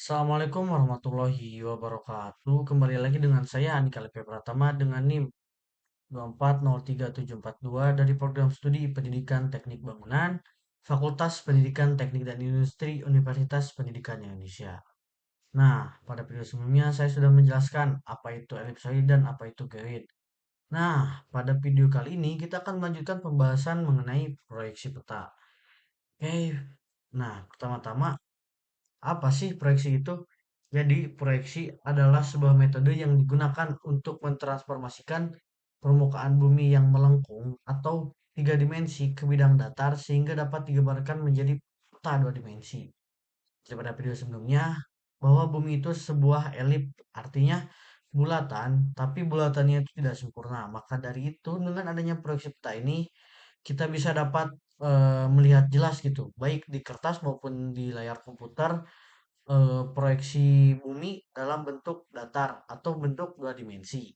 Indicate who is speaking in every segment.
Speaker 1: Assalamualaikum warahmatullahi wabarakatuh. Kembali lagi dengan saya Andika Lepe Pratama dengan NIM 2403742 dari Program Studi Pendidikan Teknik Bangunan, Fakultas Pendidikan Teknik dan Industri Universitas Pendidikan Indonesia. Nah, pada video sebelumnya saya sudah menjelaskan apa itu elipsoid dan apa itu geoid. Nah, pada video kali ini kita akan melanjutkan pembahasan mengenai proyeksi peta. Oke, nah pertama-tama apa sih proyeksi itu? Jadi, proyeksi adalah sebuah metode yang digunakan untuk mentransformasikan permukaan bumi yang melengkung atau tiga dimensi ke bidang datar sehingga dapat digambarkan menjadi peta dua dimensi. Daripada video sebelumnya, bahwa bumi itu sebuah elip, artinya bulatan, tapi bulatannya itu tidak sempurna. Maka dari itu, dengan adanya proyeksi peta ini, kita bisa dapat melihat jelas gitu, baik di kertas maupun di layar komputer, proyeksi bumi dalam bentuk datar atau bentuk dua dimensi.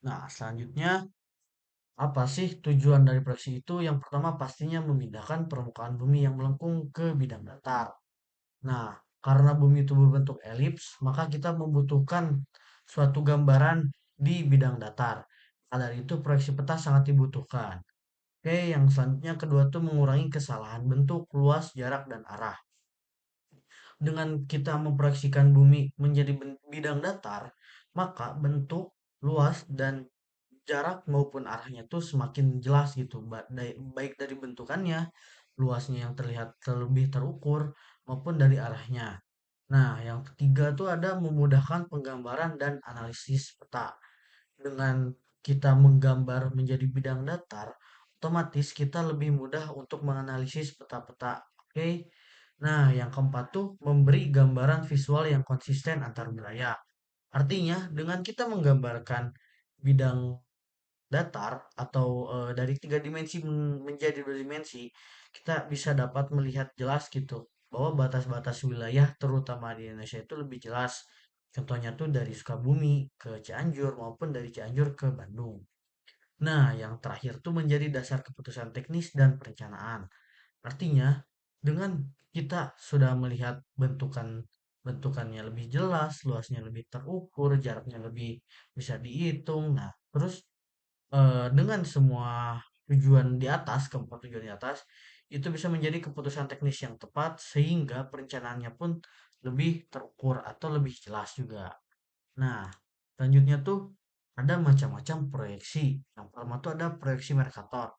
Speaker 1: Nah, selanjutnya apa sih tujuan dari proyeksi itu? Yang pertama pastinya memindahkan permukaan bumi yang melengkung ke bidang datar. Nah, karena bumi itu berbentuk elips, maka kita membutuhkan suatu gambaran di bidang datar. Maka dari itu proyeksi peta sangat dibutuhkan. Oke, yang selanjutnya kedua tuh mengurangi kesalahan bentuk, luas, jarak, dan arah. Dengan kita memproyeksikan bumi menjadi bidang datar, maka bentuk, luas, dan jarak maupun arahnya tuh semakin jelas gitu. Baik dari bentukannya, luasnya yang terlihat lebih terukur, maupun dari arahnya. Nah, yang ketiga tuh ada memudahkan penggambaran dan analisis peta. Dengan kita menggambar menjadi bidang datar, otomatis kita lebih mudah untuk menganalisis peta-peta. Oke. Nah, yang keempat tuh memberi gambaran visual yang konsisten antar wilayah. Artinya, dengan kita menggambarkan bidang datar atau dari tiga dimensi menjadi dua dimensi, kita bisa dapat melihat jelas gitu bahwa batas-batas wilayah terutama di Indonesia itu lebih jelas. Contohnya tuh dari Sukabumi ke Cianjur maupun dari Cianjur ke Bandung. Nah, yang terakhir tuh menjadi dasar keputusan teknis dan perencanaan. Artinya, dengan kita sudah melihat bentukannya lebih jelas, luasnya lebih terukur, jaraknya lebih bisa dihitung. Nah, terus dengan semua keempat tujuan di atas, itu bisa menjadi keputusan teknis yang tepat sehingga perencanaannya pun lebih terukur atau lebih jelas juga. Nah, selanjutnya tuh ada macam-macam proyeksi. Yang pertama tuh ada proyeksi Mercator.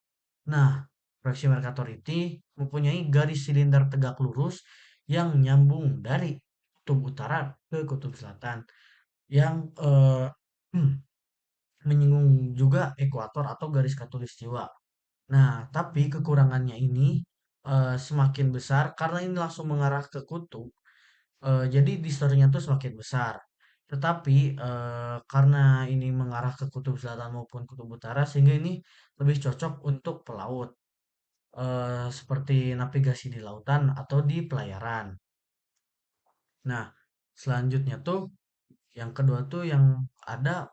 Speaker 1: Nah, proyeksi Mercator ini mempunyai garis silinder tegak lurus yang nyambung dari kutub utara ke kutub selatan yang menyinggung juga ekuator atau garis khatulistiwa. Nah, tapi kekurangannya ini semakin besar karena ini langsung mengarah ke kutub. Jadi distorsinya tuh semakin besar. Tetapi karena ini mengarah ke kutub selatan maupun kutub utara, sehingga ini lebih cocok untuk pelaut, seperti navigasi di lautan atau di pelayaran. Nah, selanjutnya tuh yang kedua tuh yang ada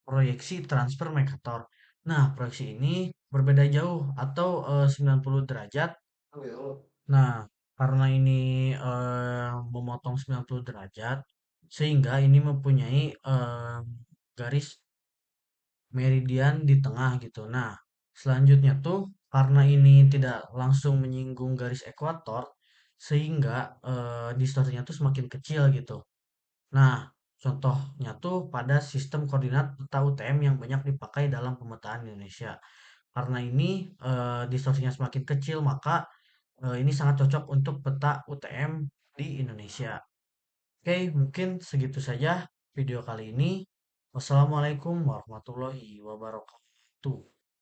Speaker 1: proyeksi transfer Mercator. Nah, proyeksi ini berbeda jauh atau 90 derajat. Nah, karena ini memotong 90 derajat, sehingga ini mempunyai garis meridian di tengah gitu. Nah, selanjutnya tuh karena ini tidak langsung menyinggung garis ekuator, sehingga distorsinya tuh semakin kecil gitu. Nah, contohnya tuh pada sistem koordinat peta UTM yang banyak dipakai dalam pemetaan Indonesia. Karena ini distorsinya semakin kecil, maka ini sangat cocok untuk peta UTM di Indonesia. Oke, mungkin segitu saja video kali ini. Wassalamualaikum warahmatullahi wabarakatuh.